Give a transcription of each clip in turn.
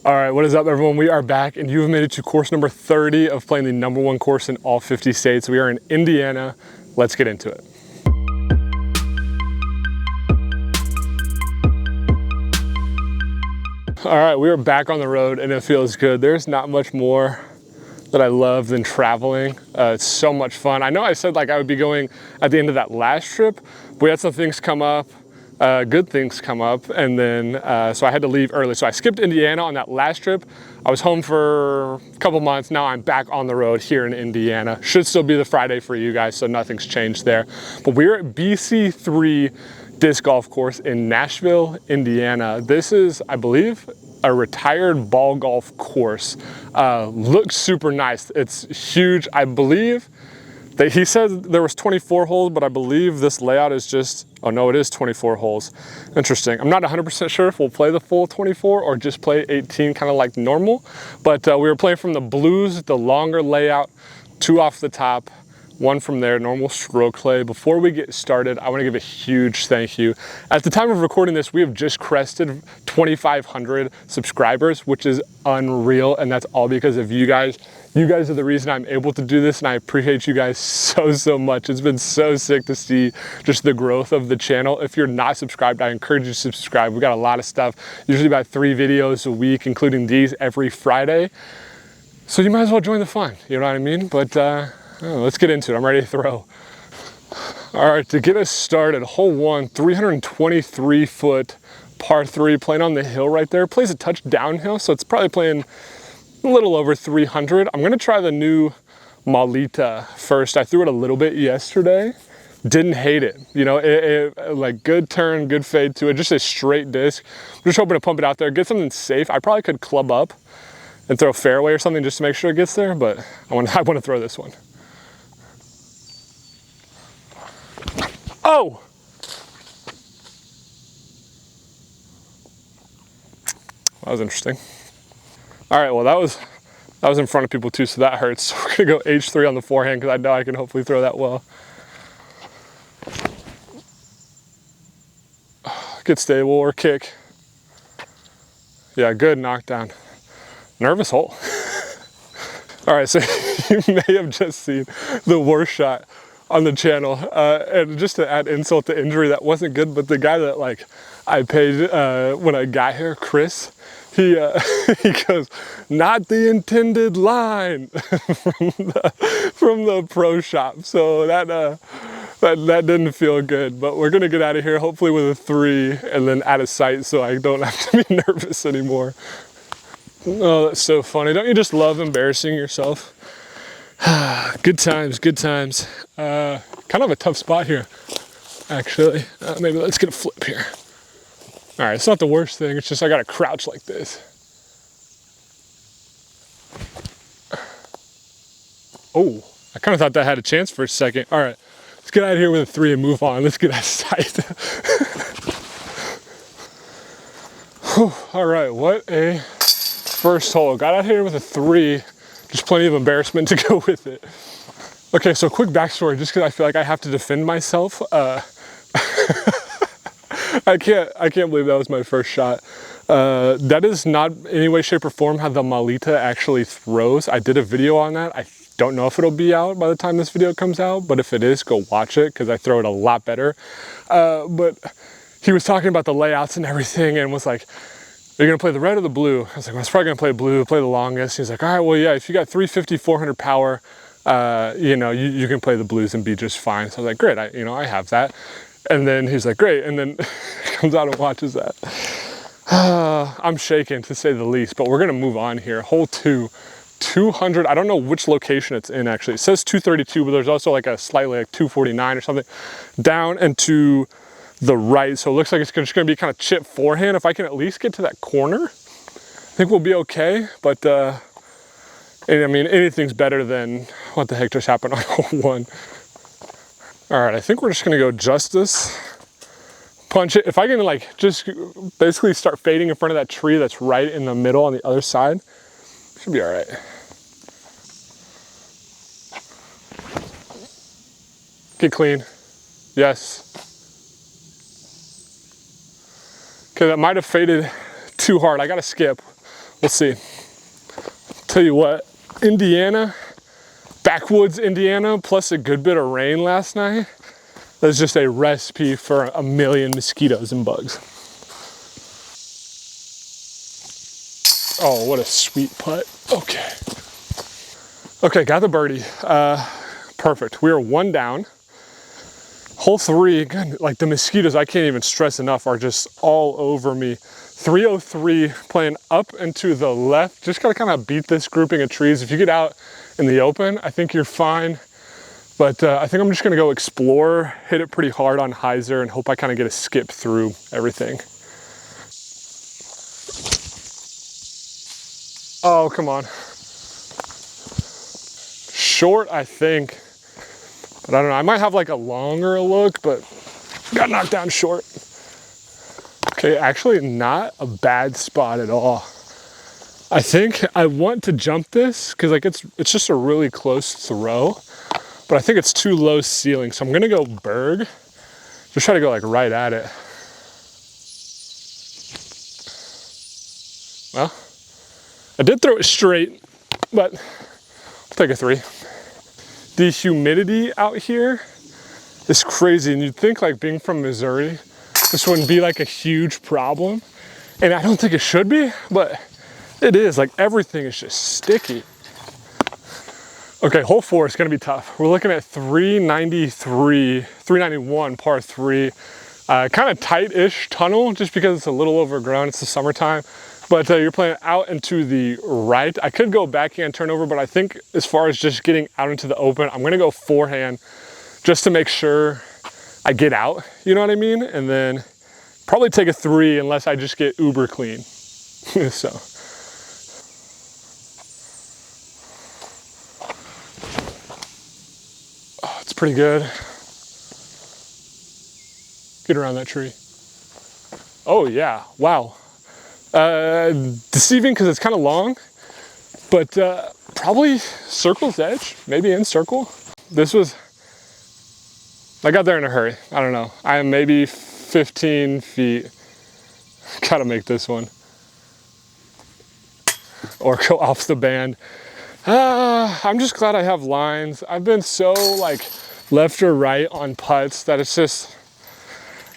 All right, what is up everyone? We are back and you have made it to course number 30 of playing the #1 course in all 50 states. We are in Indiana. Let's get into it. All right, we are back on the road and it feels good. There's not much more that I love than traveling. It's so much fun. I know I said like I would be going at the end of that last trip, but we had some things come up. Good things come up, and then so I had to leave early. So I skipped Indiana on that last trip. I was home for a couple months. Now I'm back on the road here in Indiana. Should still be the Friday for you guys, so nothing's changed there. But we're at BC3 disc golf course in Nashville, Indiana. This is, I believe, a retired ball golf course. Looks super nice. It's huge. I believe he said there was 24 holes, but I believe this layout is just, oh no, it is 24 holes. Interesting. I'm not 100% sure if we'll play the full 24 or just play 18 kind of like normal, but we were playing from the blues, the longer layout, 2 off the top, 1 from there, normal stroke play. Before we get started, I want to give a huge thank you. At the time of recording this, we have just crested 2,500 subscribers, which is unreal. And that's all because of you guys. You guys are the reason I'm able to do this, and I appreciate you guys so much. It's been so sick to see just the growth of the channel. If you're not subscribed, I encourage you to subscribe. We got a lot of stuff, usually about 3 videos a week, including these every Friday. So you might as well join the fun, you know what I mean? But let's get into it. I'm ready to throw. All right, to get us started, hole 1, 323 foot par 3, playing on the hill right there. Plays a touch downhill, so it's probably playing a little over 300. I'm gonna try the new Malita first. I threw it a little bit yesterday. Didn't hate it. You know, like good turn, good fade to it, just a straight disc. I'm just hoping to pump it out there, get something safe. I probably could club up and throw fairway or something just to make sure it gets there, but I want to throw this one. Oh! That was interesting. All right, well that was in front of people too, so that hurts. So we're gonna go H3 on the forehand because I know I can hopefully throw that well. Good stable or kick. Yeah, good knockdown. Nervous hole. All right, so you may have just seen the worst shot on the channel, and just to add insult to injury, that wasn't good, but the guy that like I paid when I got here, Chris, he goes, not the intended line from the pro shop. So that didn't feel good, but we're gonna get out of here hopefully with a 3 and then out of sight so I don't have to be nervous anymore. Oh, that's so funny. Don't you just love embarrassing yourself? Good times, good times. Kind of a tough spot here, actually. Maybe let's get a flip here. All right, it's not the worst thing. It's just I gotta crouch like this. Oh, I kind of thought that had a chance for a second. All right, let's get out of here with a 3 and move on. Let's get out of sight. All right, what a first hole. Got out here with a 3. Just plenty of embarrassment to go with it. Okay, so quick backstory, just because I feel like I have to defend myself. I can't believe that was my first shot. That is not in any way, shape, or form how the Malita actually throws. I did a video on that. I don't know if it'll be out by the time this video comes out, but if it is, go watch it because I throw it a lot better. But he was talking about the layouts and everything and was like, are you gonna play the red or the blue? I was like, well, I was probably gonna play blue, play the longest. He's like, all right, well, yeah, if you got 350, 400 power, you know, you can play the blues and be just fine. So I was like, great, I have that. And then he's like, great. And then comes out and watches that. I'm shaking to say the least, but we're gonna move on here. Hole 2, 200, I don't know which location it's in actually. It says 232, but there's also like a slightly like 249 or something. Down and to the right, so it looks like it's just gonna be kind of chip forehand. If I can at least get to that corner, I think we'll be okay. But I mean, anything's better than what the heck just happened on hole 1. All right, I think we're just gonna go justice, punch it. If I can like just basically start fading in front of that tree that's right in the middle on the other side, should be all right. Get clean, yes. Okay, that might have faded too hard. I gotta skip. We'll see. Tell you what, Indiana, backwoods Indiana, plus a good bit of rain last night, that's just a recipe for a million mosquitoes and bugs. Oh, what a sweet putt. Okay. Okay, got the birdie. Perfect. We are one down. Hole 3, good, like the mosquitoes, I can't even stress enough, are just all over me. 303 playing up and to the left. Just gotta kind of beat this grouping of trees. If you get out in the open, I think you're fine. But I think I'm just gonna go explore, hit it pretty hard on hyzer, and hope I kind of get a skip through everything. Oh, come on. Short, I think. But I don't know, I might have like a longer look, but got knocked down short. Okay, actually not a bad spot at all. I think I want to jump this because like it's just a really close throw, but I think it's too low ceiling. So I'm gonna go berg. Just try to go like right at it. Well, I did throw it straight, but I'll take a 3. The humidity out here is crazy, and you'd think like being from Missouri, this wouldn't be like a huge problem. And I don't think it should be, but it is. Like everything is just sticky. Okay, hole 4 is gonna be tough. We're looking at 391 par 3. Kind of tight-ish tunnel just because it's a little overgrown, it's the summertime. But you're playing out into the right. I could go backhand turnover, but I think as far as just getting out into the open, I'm gonna go forehand just to make sure I get out, you know what I mean? And then probably take a 3 unless I just get uber clean, so. Oh, it's pretty good. Get around that tree. Oh yeah, wow. Deceiving because it's kind of long, but probably circle's edge, maybe in circle. I got there in a hurry. I don't know. I am maybe 15 feet. Gotta make this one. Or go off the band. I'm just glad I have lines. I've been so like left or right on putts that it's just,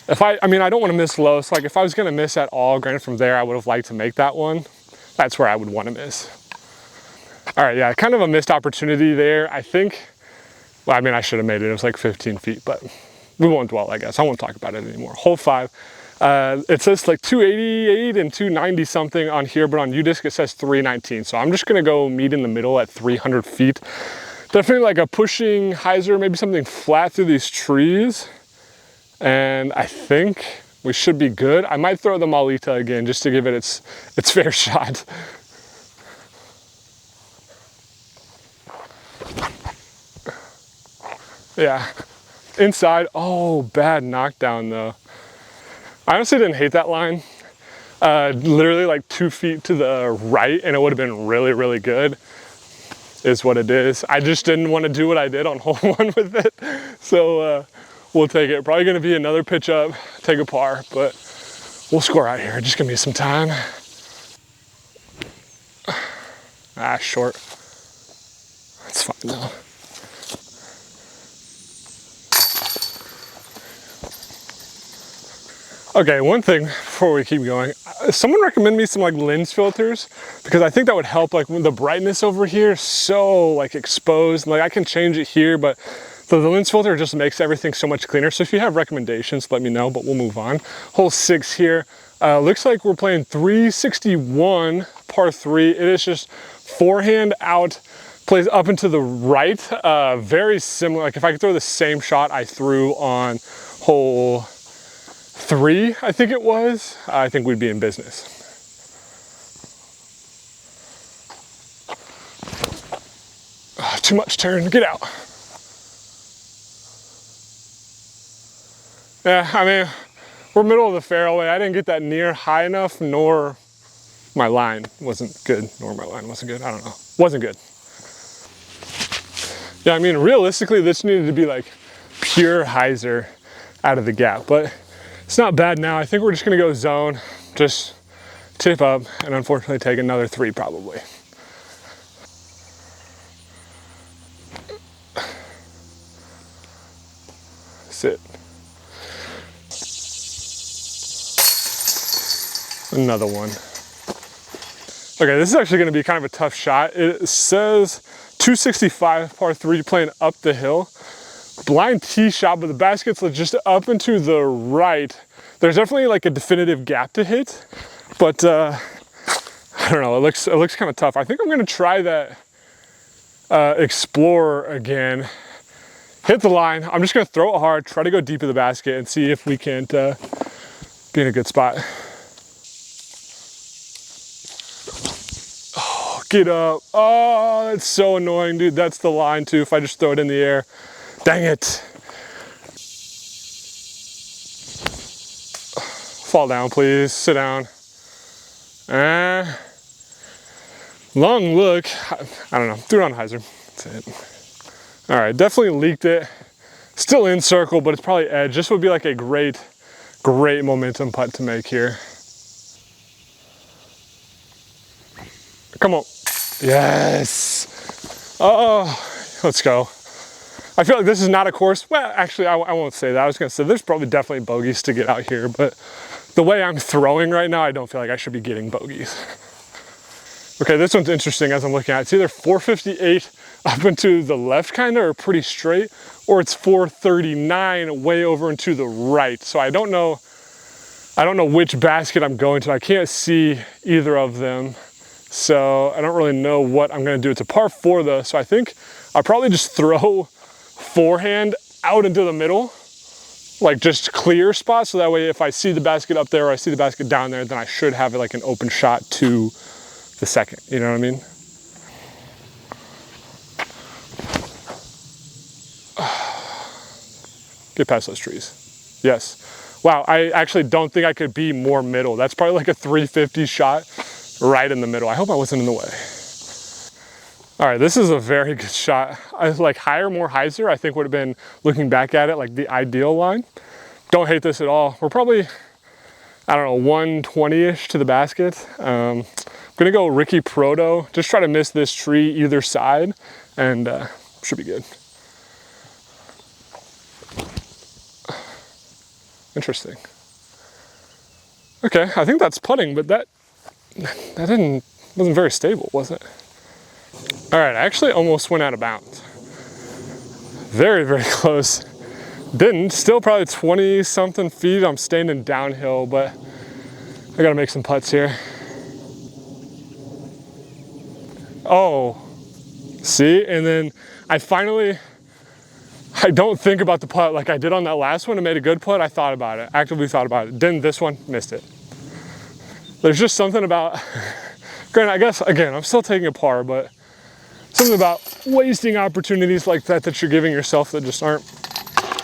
I mean, I don't want to miss low. So like if I was going to miss at all, granted from there, I would have liked to make that one. That's where I would want to miss. All right, yeah, kind of a missed opportunity there. I think, well, I mean, I should have made it. It was like 15 feet, but we won't dwell, I guess. I won't talk about it anymore. Hole 5. It says like 288 and 290 something on here, but on UDisc it says 319. So I'm just going to go meet in the middle at 300 feet. Definitely like a pushing hyzer, maybe something flat through these trees. And I think we should be good. I might throw the Malita again just to give it its fair shot. Yeah, inside. Oh, bad knockdown though. I honestly didn't hate that line. Literally like 2 feet to the right and it would have been really, really good. Is what it is. I just didn't want to do what I did on hole 1 with it. So we'll take it. Probably gonna be another pitch up, take a par, but we'll score out here. Just give me some time. Ah, short. That's fine though. Okay, one thing before we keep going, someone recommend me some like lens filters because I think that would help. Like the brightness over here is so like exposed. Like I can change it here, but the lens filter just makes everything so much cleaner. So if you have recommendations, let me know, but we'll move on. Hole 6 here. Looks like we're playing 361 par 3. It is just forehand out, plays up and to the right. Very similar. Like if I could throw the same shot I threw on hole 3, I think it was, I think we'd be in business. Too much turn, get out. Yeah, I mean, we're middle of the fairway. I didn't get that near high enough, nor my line wasn't good, nor my line wasn't good. I don't know, wasn't good. Yeah, I mean, realistically, this needed to be like pure hyzer out of the gap, but it's not bad now. I think we're just gonna go zone, just tip up, and unfortunately take another 3 probably. Sit. Another one. Okay, this is actually going to be kind of a tough shot. It says 265 par 3 playing up the hill. Blind tee shot, but the basket's just up and to the right. There's definitely like a definitive gap to hit, but I don't know, it looks kind of tough. I think I'm going to try that Explorer again. Hit the line. I'm just going to throw it hard, try to go deep in the basket, and see if we can't be in a good spot. Oh, get up. Oh, that's so annoying, dude. That's the line, too, if I just throw it in the air. Dang it. Fall down, please. Sit down. Long look. I don't know. Threw it on hyzer. That's it. All right, definitely leaked it. Still in circle, but it's probably edge. This would be like a great momentum putt to make here. Come on. Yes. Oh, let's go. I feel like this is not a course. Well, actually, I won't say that. I was gonna say there's probably definitely bogeys to get out here, but the way I'm throwing right now, I don't feel like I should be getting bogeys. Okay, this one's interesting as I'm looking at it. It's either 458 up and to the left kind of, or pretty straight, or it's 439 way over and to the right. So I don't know which basket I'm going to. I can't see either of them. So I don't really know what I'm gonna do. It's a par 4 though, so I think I'll probably just throw forehand out into the middle, like just clear spot, so that way if I see the basket up there or I see the basket down there, then I should have like an open shot to the second, you know what I mean? Get past those trees. Yes. Wow, I actually don't think I could be more middle. That's probably like a 350 shot right in the middle. I hope I wasn't in the way. All right, this is a very good shot. I like higher, more hyzer, I think would have been, looking back at it, like the ideal line. Don't hate this at all. We're probably, I don't know, 120-ish to the basket. I'm gonna go Ricky Proto, just try to miss this tree either side, and should be good. Interesting. Okay, I think that's putting, but that wasn't very stable, was it? All right, I actually almost went out of bounds. Very, very close. Didn't, still probably 20 something feet. I'm standing downhill, but I gotta make some putts here. Oh, see, and then I don't think about the putt like I did on that last one and made a good putt. I thought about it, actively thought about it. Didn't this one, missed it. There's just something about, granted, I guess, again, I'm still taking a par, but something about wasting opportunities like that you're giving yourself that just aren't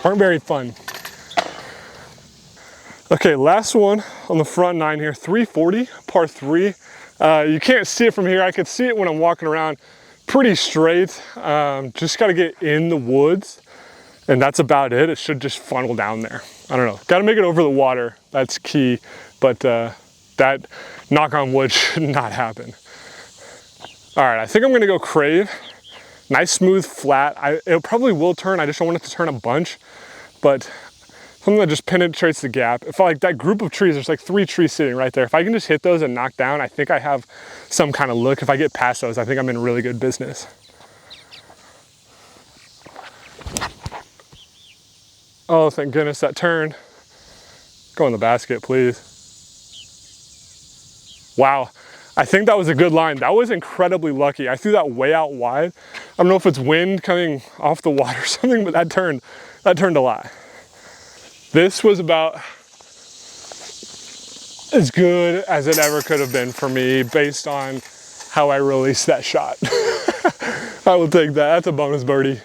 very fun. Okay, last one on the front 9 here, 340, par 3. You can't see it from here. I could see it when I'm walking around. Pretty straight, just gotta get in the woods, and that's about it. It should just funnel down there. I don't know, gotta make it over the water. That's key, but that, knock on wood, should not happen. All right, I think I'm gonna go Crave. Nice smooth flat. It probably will turn, I just don't want it to turn a bunch, but something that just penetrates the gap. If I like that group of trees, there's like 3 trees sitting right there. If I can just hit those and knock down, I think I have some kind of look. If I get past those, I think I'm in really good business. Oh, thank goodness that turned. Go in the basket, please. Wow, I think that was a good line. That was incredibly lucky. I threw that way out wide. I don't know if it's wind coming off the water or something, but that turned a lot. This was about as good as it ever could have been for me based on how I released that shot. I will take that, that's a bonus birdie.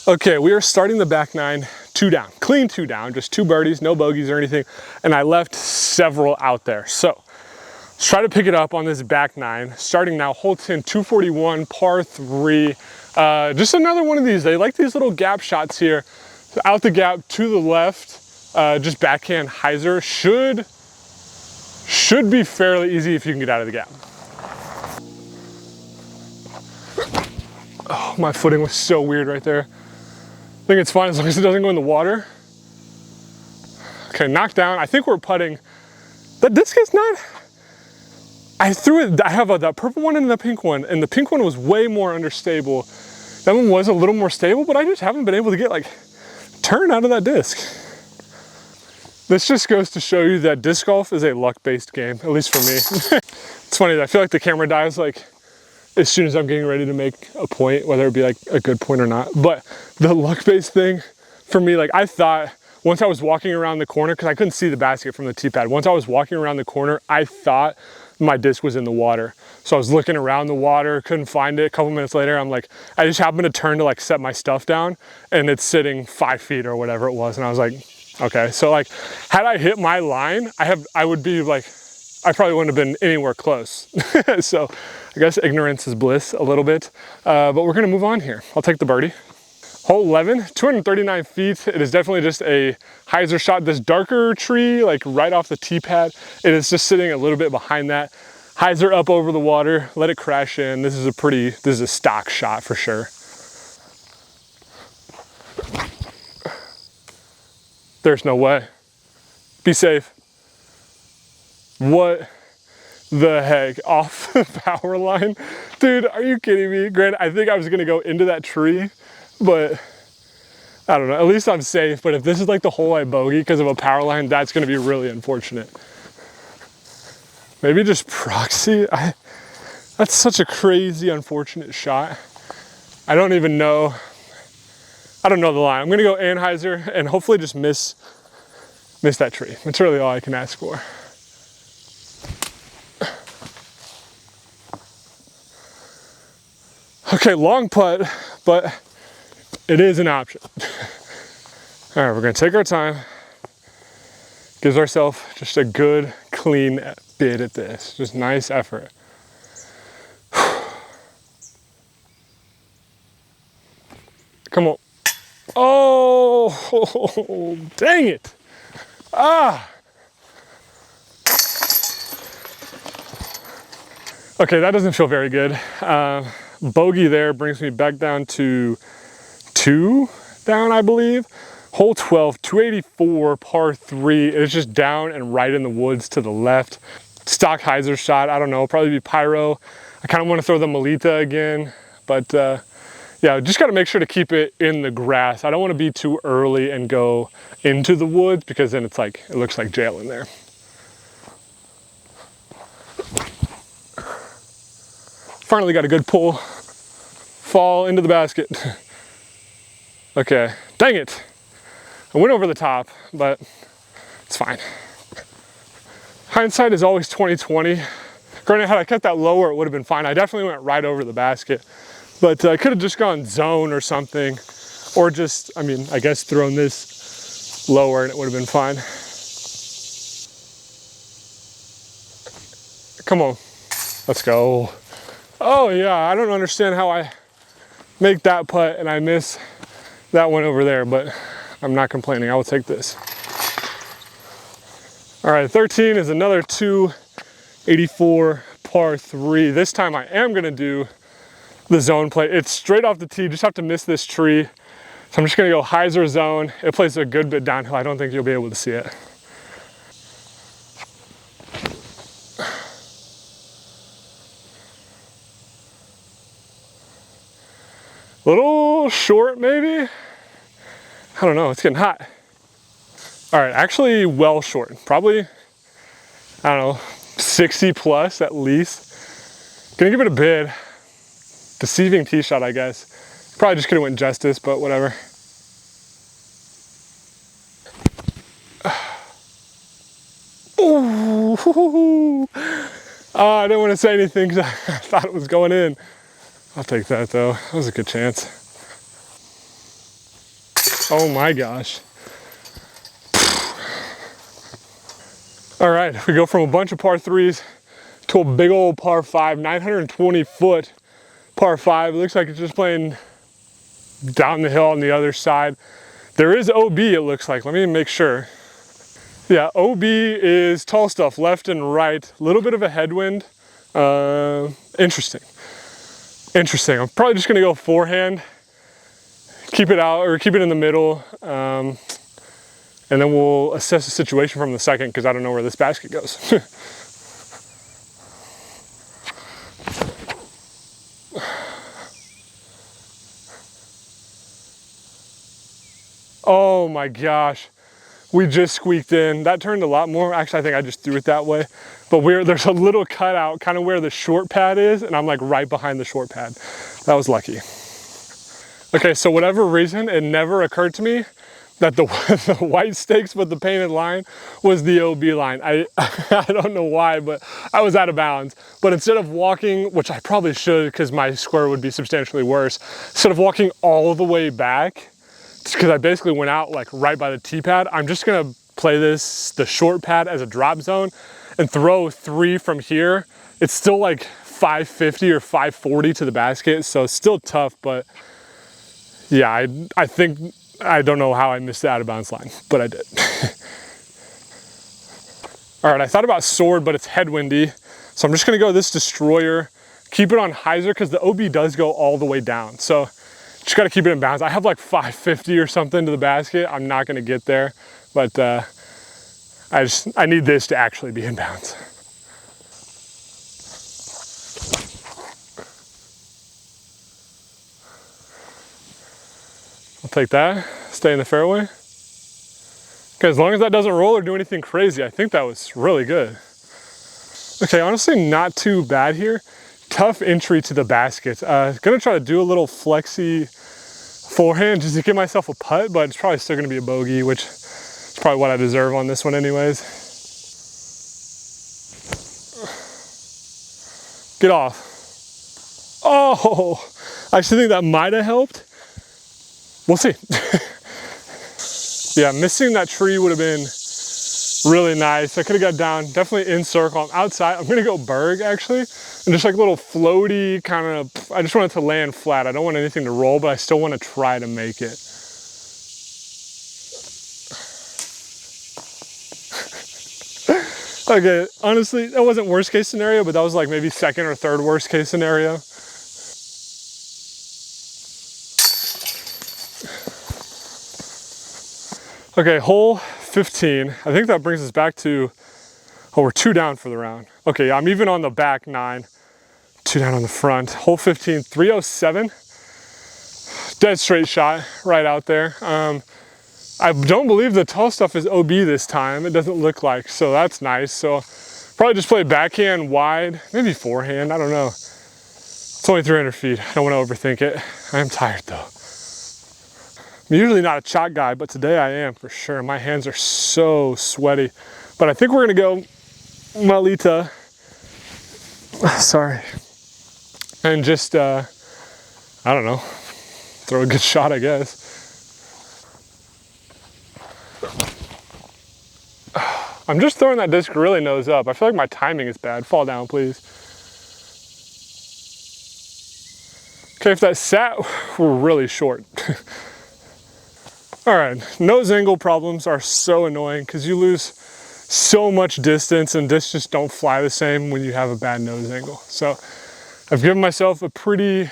Okay, we are starting the back 9, 2 down, clean 2 down, just 2 birdies, no bogeys or anything, and I left several out there. So let's try to pick it up on this back 9. Starting now, hole 10, 241, par 3. Just another one of these. They like these little gap shots here. Out the gap to the left, just backhand hyzer. Should Should be fairly easy if you can get out of the gap. Oh, my footing was so weird right there. I think it's fine as long as it doesn't go in the water. Okay, knocked down. I think we're putting. That disc is not. I threw it. I have that purple one and the pink one, and the pink one was way more understable. That one was a little more stable, but I just haven't been able to get like turn out of that disc. This just goes to show you that disc golf is a luck-based game, at least for me. It's funny, I feel like the camera dies like as soon as I'm getting ready to make a point, whether it be like a good point or not. But the luck-based thing for me, like I thought once I was walking around the corner, because I couldn't see the basket from the tee pad. Once I was walking around the corner, I thought my disc was in the water. So I was looking around the water, couldn't find it. A couple minutes later, I'm like, I just happened to turn to like set my stuff down and it's sitting 5 feet or whatever it was. And I was like, okay. So like, had I hit my line, I would be like, I probably wouldn't have been anywhere close. So I guess ignorance is bliss a little bit, but we're gonna move on here. I'll take the birdie. Hole 11, 239 feet. It is definitely just a hyzer shot. This darker tree, like right off the tee pad, it is just sitting a little bit behind that. Hyzer up over the water, let it crash in. This is a stock shot for sure. There's no way. Be safe. What the heck? Off the power line? Dude, are you kidding me? Granted, I think I was gonna go into that tree, but I don't know, at least I'm safe. But if this is like the hole I bogey because of a power line, that's gonna be really unfortunate. Maybe just proxy. That's such a crazy, unfortunate shot. I don't even know. I don't know the line. I'm gonna go Anheuser and hopefully just miss that tree. That's really all I can ask for. Okay, long putt, but it is an option. All right, we're gonna take our time. Gives ourselves just a good, clean bid at this. Just nice effort. Come on. Oh, dang it. Ah. Okay, that doesn't feel very good. Bogey there brings me back down to 2 down, I believe. Hole 12, 284, par 3. It's just down and right in the woods to the left. Stock hyzer shot, I don't know, probably be pyro. I kind of want to throw the Melita again, but yeah, just got to make sure to keep it in the grass. I don't want to be too early and go into the woods because then it's like, it looks like jail in there. Finally got a good pull. Fall into the basket. Okay, dang it. I went over the top, but it's fine. Hindsight is always 20/20. Granted, had I kept that lower, it would have been fine. I definitely went right over the basket, but I could have just gone zone or something, or just, I mean, I guess thrown this lower and it would have been fine. Come on, let's go. Oh yeah, I don't understand how I make that putt and I miss that one over there, but I'm not complaining. I will take this. All right, 13 is another 284 par 3. This time I am gonna do the zone play. It's straight off the tee, just have to miss this tree. So I'm just gonna go hyzer zone. It plays a good bit downhill. I don't think you'll be able to see it. A little short maybe? I don't know, it's getting hot. All right, actually well short. Probably, I don't know, 60 plus at least. Gonna give it a bid. Deceiving tee shot, I guess. Probably just could've went justice, but whatever. Ooh. I didn't want to say anything because I thought it was going in. I'll take that though. That was a good chance. Oh my gosh. All right, we go from a bunch of par 3s to a big old par 5, 920 foot par 5. It looks like it's just playing down the hill on the other side. There is OB, it looks like. Let me make sure. Yeah, OB is tall stuff, left and right. A little bit of a headwind. Interesting. Interesting. I'm probably just gonna go forehand. Keep it out, or keep it in the middle. And then we'll assess the situation from the second, because I don't know where this basket goes. Oh my gosh. We just squeaked in. That turned a lot more. Actually, I think I just threw it that way. But there's a little cutout kind of where the short pad is, and I'm like right behind the short pad. That was lucky. Okay, so whatever reason, it never occurred to me that the white stakes with the painted line was the OB line. I don't know why, but I was out of bounds. But instead of walking, which I probably should because my square would be substantially worse, instead of walking all the way back, because I basically went out like right by the tee pad, I'm just gonna play the short pad as a drop zone and throw 3 from here. It's still like 550 or 540 to the basket, so it's still tough, but yeah, I think, I don't know how I missed the out of bounds line, but I did. All right, I thought about sword, but it's headwindy, so I'm just gonna go this destroyer, keep it on hyzer, because the OB does go all the way down, so just gotta keep it in bounds. I have like 550 or something to the basket. I'm not gonna get there, but I need this to actually be in bounds. I'll take that, stay in the fairway. Okay, as long as that doesn't roll or do anything crazy, I think that was really good. Okay, honestly, not too bad here. Tough entry to the basket. Gonna try to do a little flexy forehand just to give myself a putt, but it's probably still gonna be a bogey, which is probably what I deserve on this one anyways. Get off. Oh, I actually think that might have helped. We'll see. Yeah, missing that tree would have been really nice. I could have got down, definitely in circle. I'm outside. I'm gonna go berg actually, and just like a little floaty kind of, I just want it to land flat. I don't want anything to roll, but I still want to try to make it. Okay, honestly, that wasn't worst case scenario, but that was like maybe second or third worst case scenario. Okay, hole 15. I think that brings us back to, oh, we're 2 down for the round. Okay, I'm even on the back 9, 2 down on the front. Hole 15, 307. Dead straight shot right out there. I don't believe the tall stuff is OB this time. It doesn't look like, so that's nice. So probably just play backhand wide, maybe forehand, I don't know. It's only 300 feet. I don't want to overthink it. I am tired though. I'm usually not a shot guy, but today I am for sure. My hands are so sweaty. But I think we're gonna go Malita. Sorry. And just, I don't know, throw a good shot, I guess. I'm just throwing that disc really nose up. I feel like my timing is bad. Fall down, please. Okay, if that sat, we're really short. All right, nose angle problems are so annoying because you lose so much distance and discs just don't fly the same when you have a bad nose angle. So I've given myself a pretty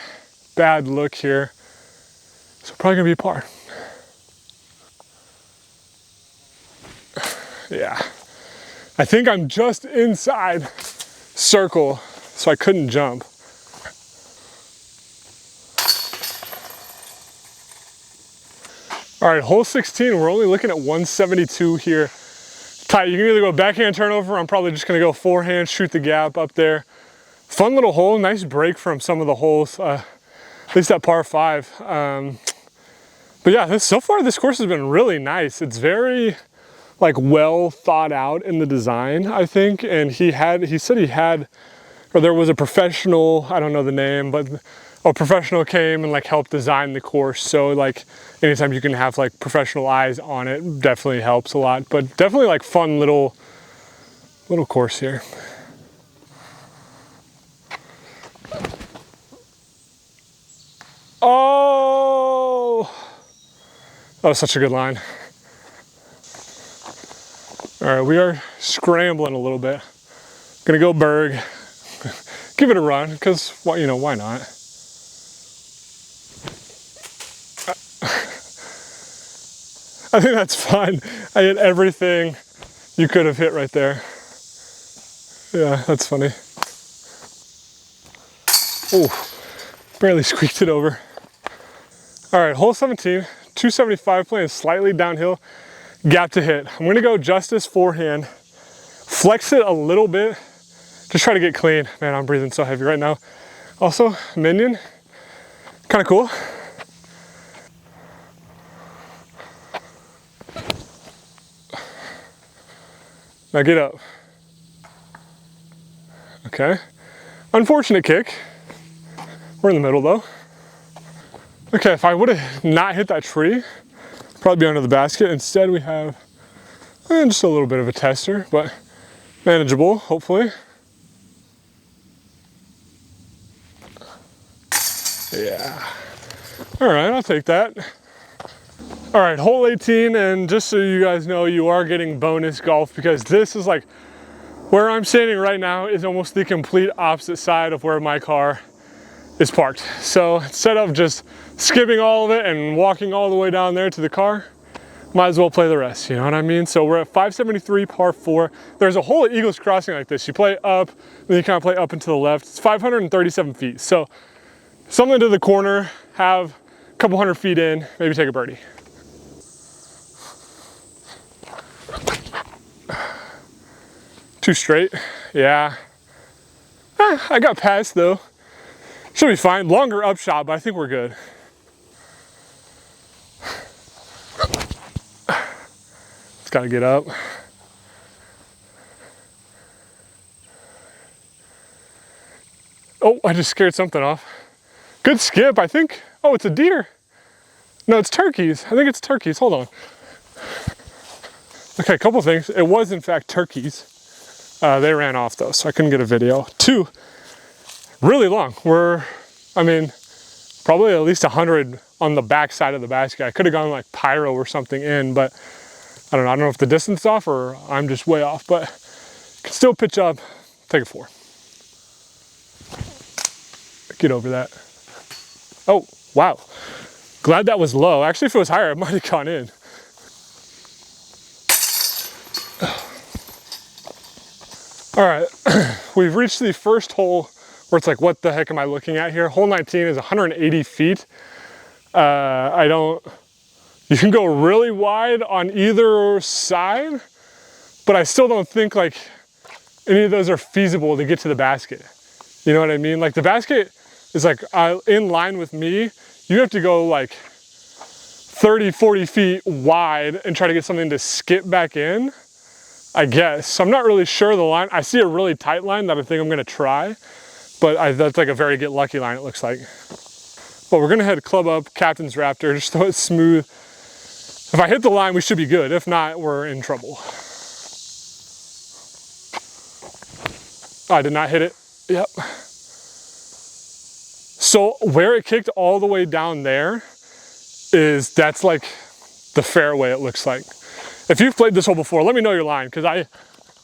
bad look here. So probably gonna be par. Yeah, I think I'm just inside circle, so I couldn't jump. All right, hole 16, we're only looking at 172 here. Tight, you can either go backhand turnover, I'm probably just gonna go forehand, shoot the gap up there. Fun little hole, nice break from some of the holes, at least that par 5. But yeah, so far this course has been really nice. It's very like well thought out in the design, I think. And he said he had, or there was a professional, I don't know the name, but a professional came and like helped design the course. So like anytime you can have like professional eyes on it, definitely helps a lot. But definitely like fun little course here. Oh, that was such a good line. All right, we are scrambling a little bit. Gonna go Berg. Give it a run, because, you know, why not? I think that's fine. I hit everything you could have hit right there. Yeah, that's funny. Oh, barely squeaked it over. All right, hole 17, 275, playing slightly downhill, gap to hit. I'm gonna go justice forehand, flex it a little bit, just try to get clean. Man, I'm breathing so heavy right now. Also, minion, kind of cool. Now get up. Okay. Unfortunate kick. We're in the middle though. Okay, if I would have not hit that tree, probably be under the basket. Instead we have just a little bit of a tester, but manageable, hopefully. Yeah. All right, I'll take that. All right, hole 18, and just so you guys know, you are getting bonus golf because this is like, where I'm standing right now is almost the complete opposite side of where my car is parked. So instead of just skipping all of it and walking all the way down there to the car, might as well play the rest, you know what I mean? So we're at 573 par 4. There's a hole at Eagles Crossing like this. You play up, then you kind of play up and to the left. It's 537 feet. So something to the corner, have a couple hundred feet in, maybe take a birdie. Too straight, yeah. I got past though. Should be fine. Longer upshot, but I think we're good. Just gotta get up. Oh, I just scared something off. Good skip, I think. Oh, it's a deer. No, it's turkeys. I think it's turkeys. Hold on. Okay, a couple things. It was in fact turkeys. They ran off though, so I couldn't get a video. 2, really long. I mean, probably at least 100 on the back side of the basket. I could have gone like pyro or something in, but I don't know if the distance is off or I'm just way off, but can still pitch up, take a 4. Get over that. Oh, wow. Glad that was low. Actually, if it was higher, it might have gone in. All right, we've reached the first hole where it's like, what the heck am I looking at here? Hole 19 is 180 feet. You can go really wide on either side, but I still don't think like any of those are feasible to get to the basket. You know what I mean? Like the basket is like in line with me. You have to go like 30, 40 feet wide and try to get something to skip back in, I guess. So I'm not really sure the line. I see a really tight line that I think I'm gonna try, but that's like a very get lucky line, it looks like. But we're gonna head club up, captain's raptor, just throw it smooth. If I hit the line, we should be good. If not, we're in trouble. Oh, I did not hit it. Yep. So where it kicked all the way down there that's like the fairway, it looks like. If you've played this hole before, let me know your line, because I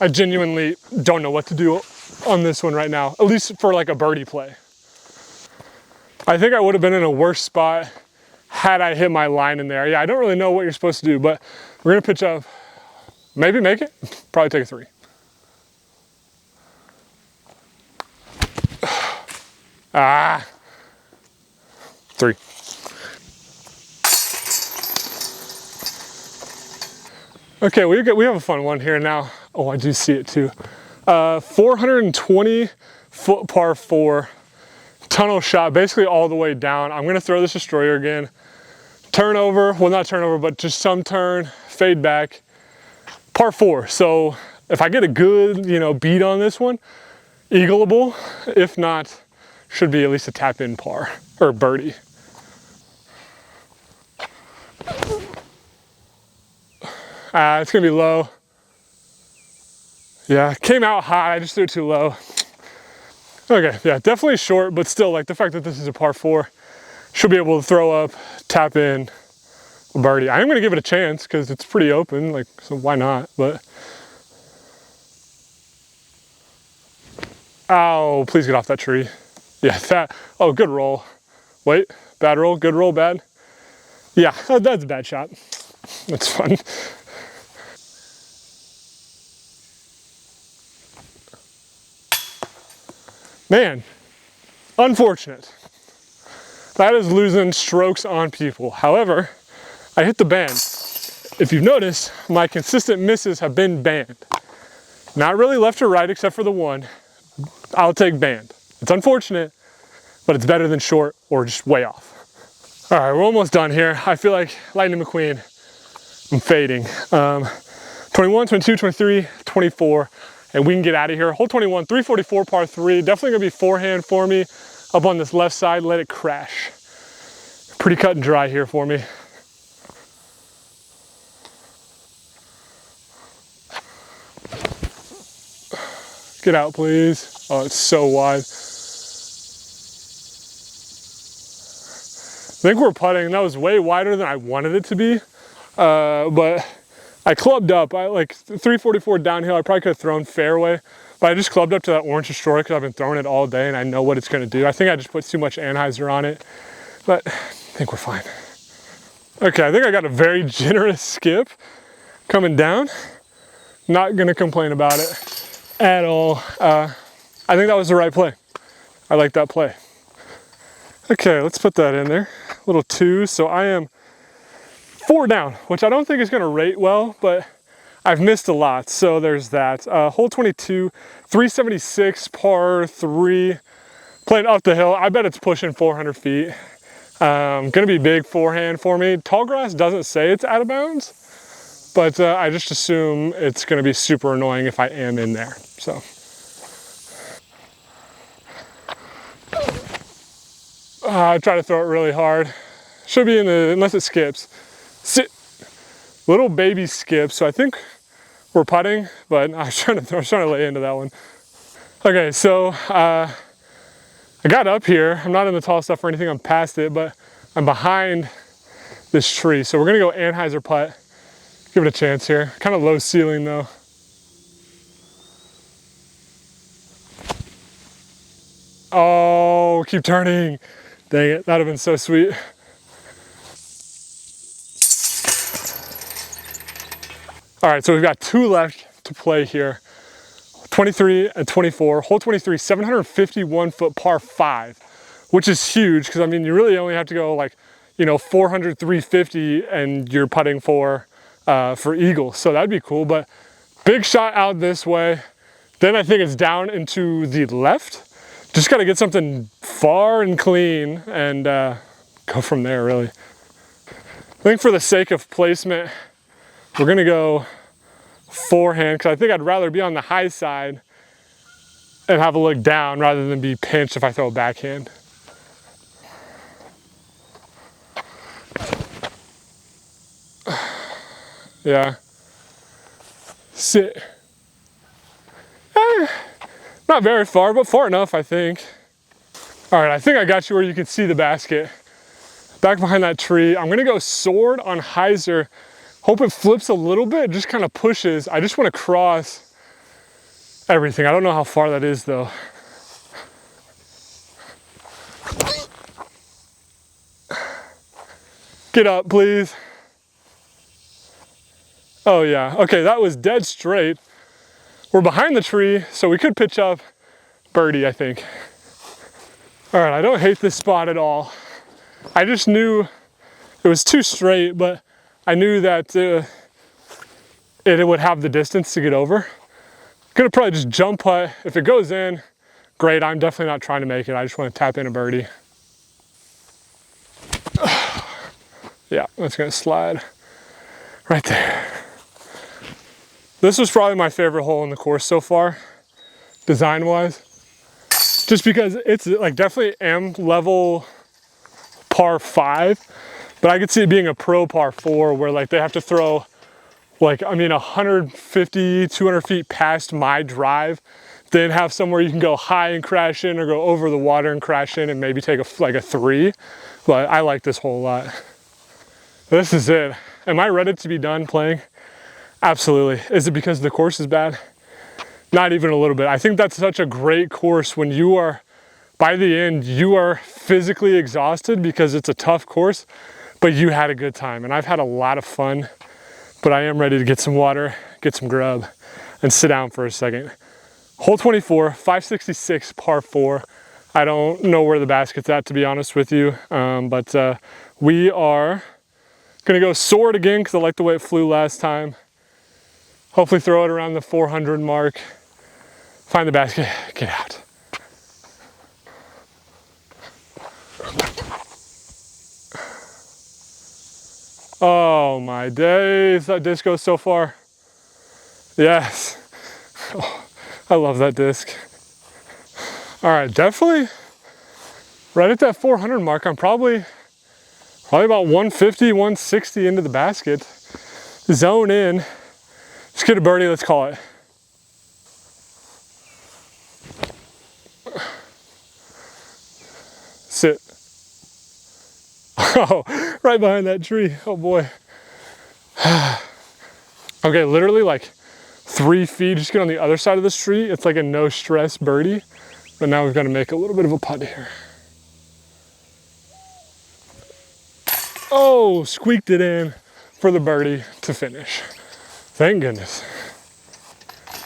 genuinely don't know what to do on this one right now, at least for like a birdie play. I think I would have been in a worse spot had I hit my line in there. Yeah, I don't really know what you're supposed to do, but we're gonna pitch up, maybe make it, probably take a 3. Ah, 3. Okay, we have a fun one here now. Oh, I do see it too. 420 foot par 4 tunnel shot, basically all the way down. I'm gonna throw this destroyer again. Turn over, well not turn over, but just some turn, fade back. Par 4, so if I get a good, beat on this one, eagleable. If not, should be at least a tap in par, or birdie. It's gonna be low. Yeah, came out high, I just threw it too low. Okay, yeah, definitely short, but still, like the fact that this is a par 4, should be able to throw up, tap in, a birdie. I am gonna give it a chance because it's pretty open, like, so why not? But Oh, please get off that tree. Yeah, that, oh, good roll. Wait, bad roll, good roll, bad. Yeah, that's a bad shot. That's fun. Man, unfortunate. That is losing strokes on people. However, I hit the band. If you've noticed, my consistent misses have been band. Not really left or right except for the one. I'll take band. It's unfortunate, but it's better than short or just way off. All right, we're almost done here. I feel like Lightning McQueen, I'm fading. 21, 22, 23, 24, and we can get out of here. Hole 21, 344 par 3. Definitely gonna be forehand for me up on this left side. Let it crash. Pretty cut and dry here for me. Get out, please. Oh, it's so wide. I think we're putting. That was way wider than I wanted it to be, but I clubbed up. I like 344 downhill. I probably could have thrown fairway, but I just clubbed up to that orange destroyer because I've been throwing it all day and I know what it's going to do. I think I just put too much anhyzer on it, but I think we're fine. Okay, I think I got a very generous skip coming down. Not going to complain about it at all. I think that was the right play. I like that play. Okay, let's put that in there. Little 2, so I am 4 down, which I don't think is gonna rate well, but I've missed a lot, so there's that. Hole 22, 376, par 3, playing up the hill. I bet it's pushing 400 feet. Gonna be big forehand for me. Tall grass doesn't say it's out of bounds, but I just assume it's gonna be super annoying if I am in there, so. I try to throw it really hard. Should be in the, unless it skips. Sit. Little baby skip, so I think we're putting, but I was trying to lay into that one. Okay, so I got up here. I'm not in the tall stuff or anything, I'm past it, but I'm behind this tree. So we're gonna go anhyzer putt. Give it a chance here. Kind of low ceiling though. Oh, keep turning. Dang it, that'd have been so sweet. All right, so we've got 2 left to play here. 23 and 24. Hole 23, 751 foot par 5, which is huge because I mean, you really only have to go like, 400, 350 and you're putting for eagle. So that'd be cool, but big shot out this way. Then I think it's down into the left. Just got to get something far and clean and go from there, really. I think for the sake of placement, we're gonna go forehand because I think I'd rather be on the high side and have a look down rather than be pinched if I throw a backhand. Yeah. Sit. Not very far, but far enough, I think. All right, I think I got you where you can see the basket. Back behind that tree. I'm gonna go sword on hyzer. Hope it flips a little bit, just kind of pushes. I just want to cross everything. I don't know how far that is though. Get up, please. Oh yeah, okay, that was dead straight. We're behind the tree, so we could pitch up birdie, I think. All right, I don't hate this spot at all. I just knew it was too straight, but I knew that it would have the distance to get over. Gonna probably just jump putt. If it goes in, great. I'm definitely not trying to make it. I just want to tap in a birdie. Yeah, that's gonna slide right there. This was probably my favorite hole in the course so far, design-wise. Just because it's like definitely M level par 5, but I could see it being a pro par 4 where like they have to throw like, 150, 200 feet past my drive, then have somewhere you can go high and crash in or go over the water and crash in and maybe take a 3. But I like this hole a lot. This is it. Am I ready to be done playing? Absolutely. Is it because the course is bad? Not even a little bit. I think that's such a great course when you are, by the end, you are physically exhausted because it's a tough course, but you had a good time. And I've had a lot of fun, but I am ready to get some water, get some grub, and sit down for a second. Hole 24, 566 par 4. I don't know where the basket's at, to be honest with you, but we are gonna go sword again because I like the way it flew last time. Hopefully throw it around the 400 mark. Find the basket, get out. Oh my days, that disc goes so far. Yes, oh, I love that disc. All right, definitely right at that 400 mark. I'm probably about 150, 160 into the basket. Zone in, let's get a birdie, let's call it. Sit. Oh, right behind that tree. Oh boy. Okay, literally like 3 feet. Just get on the other side of this tree. It's like a no stress birdie. But now we've got to make a little bit of a putt here. Oh, squeaked it in for the birdie to finish. Thank goodness.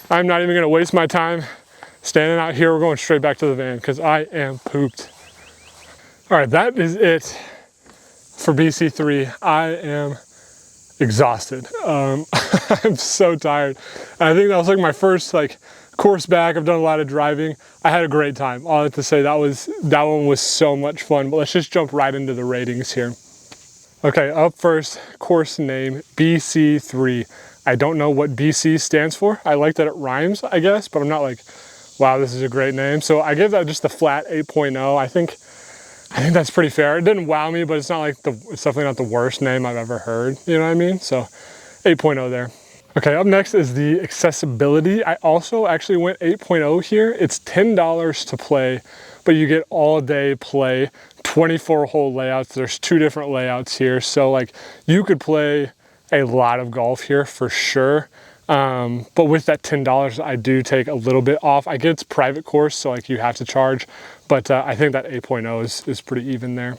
I'm not even going to waste my time standing out here. We're going straight back to the van because I am pooped. All right, that is it for BC3. I am exhausted. I'm so tired. And I think that was like my first course back. I've done a lot of driving. I had a great time. All I have to say, that one was so much fun. But let's just jump right into the ratings here. Okay, up first, course name, BC3. I don't know what BC stands for. I like that it rhymes, I guess, but I'm not like, wow, this is a great name. So I gave that just a flat 8.0. I think that's pretty fair. It didn't wow me, but it's not like it's definitely not the worst name I've ever heard. You know what I mean? So 8.0 there. Okay, up next is the accessibility. I also actually went 8.0 here. It's $10 to play, but you get all day play, 24 hole layouts. There's 2 different layouts here. So like you could play a lot of golf here for sure. But with that $10, I do take a little bit off. I get it's private course, so like you have to charge, but I think that 8.0 is pretty even there.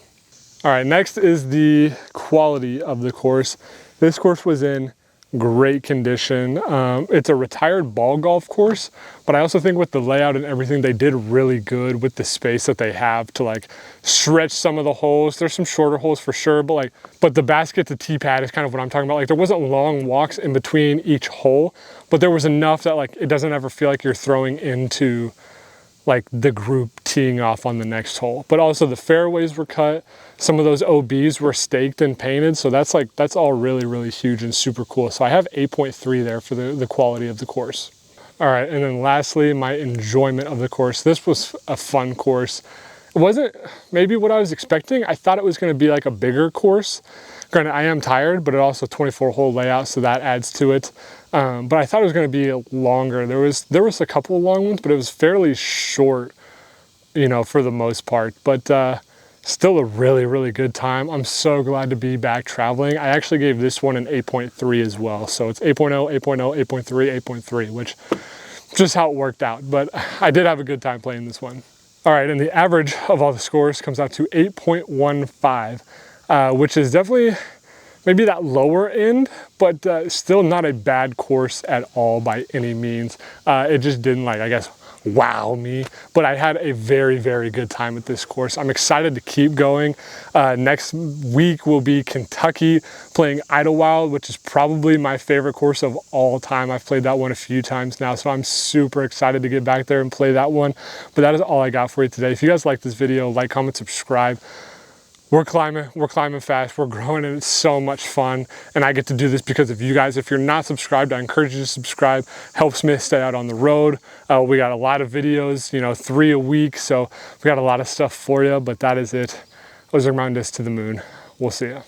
All right, next is the quality of the course. This course was in great condition. It's a retired ball golf course, but I also think with the layout and everything, they did really good with the space that they have to like stretch some of the holes. There's some shorter holes for sure, but the basket to tee pad is kind of what I'm talking about. Like there wasn't long walks in between each hole, but there was enough that like it doesn't ever feel like you're throwing into like the group teeing off on the next hole. But also the fairways were cut. Some of those OBs were staked and painted. So that's all really, really huge and super cool. So I have 8.3 there for the quality of the course. All right, and then lastly, my enjoyment of the course. This was a fun course. It wasn't maybe what I was expecting. I thought it was gonna be like a bigger course. Granted, I am tired, but it also 24 hole layout, so that adds to it. But I thought it was gonna be longer. There was a couple of long ones, but it was fairly short, you know, for the most part. But still a really, really good time. I'm so glad to be back traveling. I actually gave this one an 8.3 as well. So it's 8.0, 8.0, 8.3, 8.3, which is just how it worked out. But I did have a good time playing this one. All right, and the average of all the scores comes out to 8.15, which is definitely maybe that lower end, but still not a bad course at all by any means. It just didn't I guess, wow me, but I had a very, very good time at this course. I'm excited to keep going. Next week will be Kentucky, playing Idlewild, which is probably my favorite course of all time. I've played that one a few times now, so I'm super excited to get back there and play that one. But that is all I got for you today. If you guys like this video, like, comment, subscribe. We're climbing fast, we're growing, and it's so much fun. And I get to do this because of you guys. If you're not subscribed, I encourage you to subscribe. Helps me stay out on the road. We got a lot of videos, 3 a week. So we got a lot of stuff for you, but that is it. Those are my discs to the moon. We'll see ya.